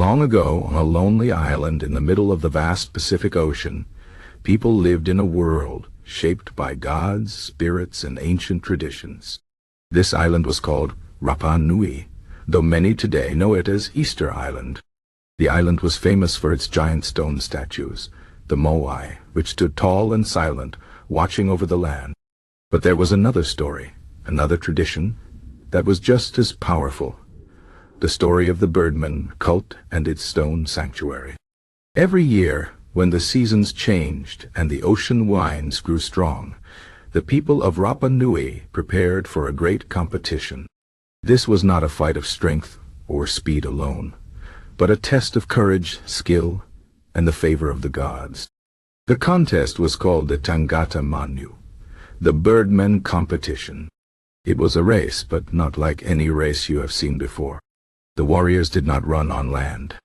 Long ago, on a lonely island in the middle of the vast Pacific Ocean, people lived in a world shaped by gods, spirits, and ancient traditions. This island was called Rapa Nui, though many today know it as Easter Island. The island was famous for its giant stone statues, the moai, which stood tall and silent, watching over the land. But there was another story, another tradition, that was just as powerful. The story of the Birdman cult and its stone sanctuary. Every year, when the seasons changed and the ocean winds grew strong, the people of Rapa Nui prepared for a great competition. This was not a fight of strength or speed alone, but a test of courage, skill, and the favor of the gods. The contest was called the Tangata Manu, the Birdman competition. It was a race, but not like any race you have seen before. The warriors did not run on land.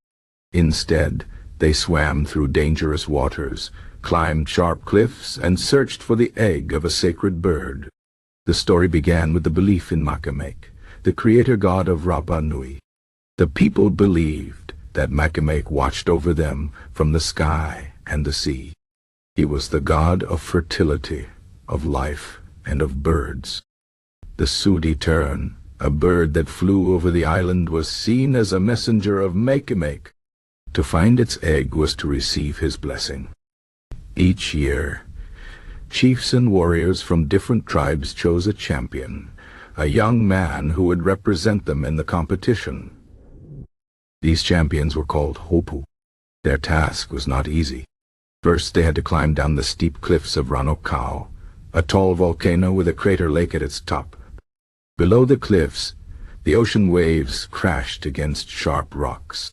Instead, they swam through dangerous waters, climbed sharp cliffs, and searched for the egg of a sacred bird. The story began with the belief in Makemake, the creator god of Rapa Nui. The people believed that Makemake watched over them from the sky and the sea. He was the god of fertility, of life, and of birds. The sooty tern, a bird that flew over the island, was seen as a messenger of Makemake. To find its egg was to receive his blessing. Each year, chiefs and warriors from different tribes chose a champion, a young man who would represent them in the competition. These champions were called hopu. Their task was not easy. First, they had to climb down the steep cliffs of Orongo, a tall volcano with a crater lake at its top. Below the cliffs, the ocean waves crashed against sharp rocks.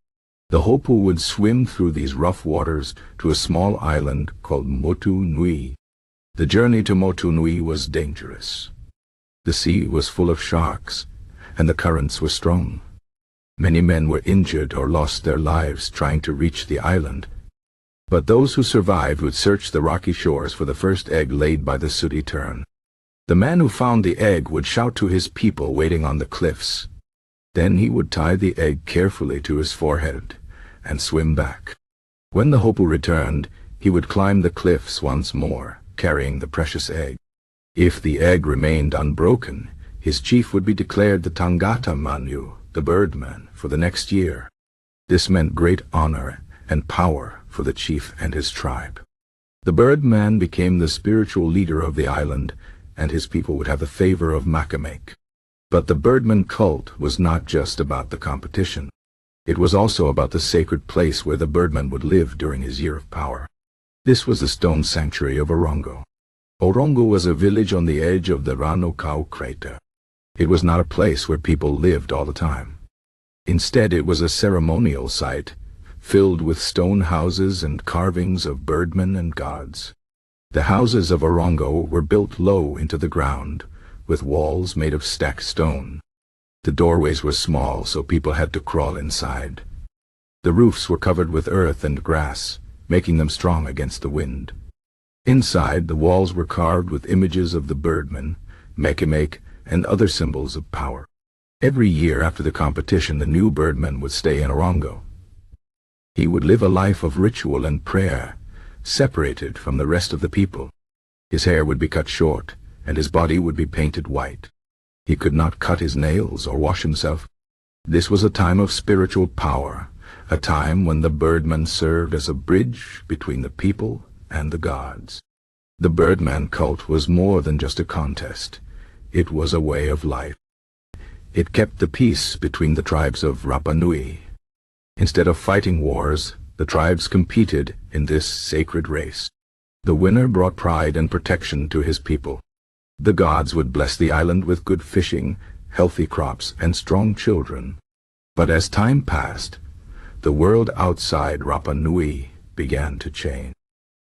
The hopu would swim through these rough waters to a small island called Motu Nui. The journey to Motu Nui was dangerous. The sea was full of sharks, and the currents were strong. Many men were injured or lost their lives trying to reach the island. But those who survived would search the rocky shores for the first egg laid by the sooty tern. The man who found the egg would shout to his people waiting on the cliffs. Then he would tie the egg carefully to his forehead and swim back. When the hopu returned, he would climb the cliffs once more, carrying the precious egg. If the egg remained unbroken, his chief would be declared the Tangata Manu, the Birdman, for the next year. This meant great honor and power for the chief and his tribe. The Birdman became the spiritual leader of the island, and his people would have the favor of Makemake. But the Birdman cult was not just about the competition. It was also about the sacred place where the Birdman would live during his year of power. This was the stone sanctuary of Orongo. Orongo was a village on the edge of the Orongo crater. It was not a place where people lived all the time. Instead, it was a ceremonial site, filled with stone houses and carvings of birdmen and gods. The houses of Orongo were built low into the ground, with walls made of stacked stone. The doorways were small, so people had to crawl inside. The roofs were covered with earth and grass, making them strong against the wind. Inside, the walls were carved with images of the Birdman, Makemake, and other symbols of power. Every year after the competition, the new Birdman would stay in Orongo. He would live a life of ritual and prayer, separated from the rest of the people. His hair would be cut short, and his body would be painted white. He could not cut his nails or wash himself. This was a time of spiritual power, a time when the Birdman served as a bridge between the people and the gods. The Birdman cult was more than just a contest. It was a way of life. It kept the peace between the tribes of Rapa Nui. Instead of fighting wars, the tribes competed in this sacred race. The winner brought pride and protection to his people. The gods would bless the island with good fishing, healthy crops, and strong children. But as time passed, the world outside Rapa Nui began to change.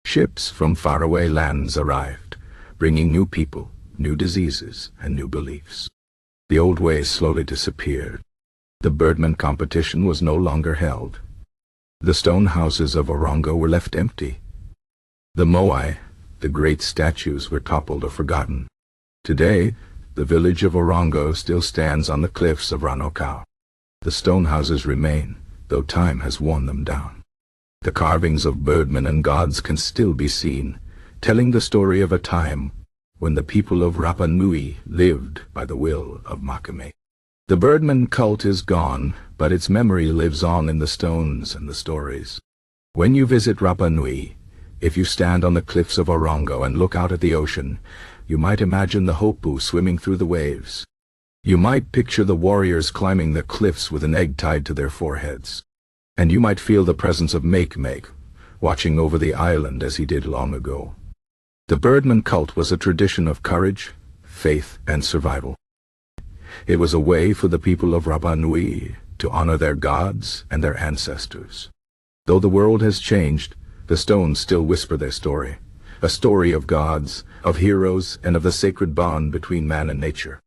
Ships from faraway lands arrived, bringing new people, new diseases, and new beliefs. The old ways slowly disappeared. The Birdman competition was no longer held. The stone houses of Orongo were left empty. The moai, the great statues, were toppled or forgotten. Today, the village of Orongo still stands on the cliffs of Orongo. The stone houses remain, though time has worn them down. The carvings of birdmen and gods can still be seen, telling the story of a time when the people of Rapa Nui lived by the will of Makemake. The birdman cult is gone, but its memory lives on in the stones and the stories. When you visit Rapa Nui, if you stand on the cliffs of Orongo and look out at the ocean, you might imagine the hopu swimming through the waves. You might picture the warriors climbing the cliffs with an egg tied to their foreheads. And you might feel the presence of Makemake, watching over the island as he did long ago. The birdman cult was a tradition of courage, faith, and survival. It was a way for the people of Rapa Nui to honor their gods and their ancestors. Though the world has changed, the stones still whisper their story, a story of gods, of heroes, and of the sacred bond between man and nature.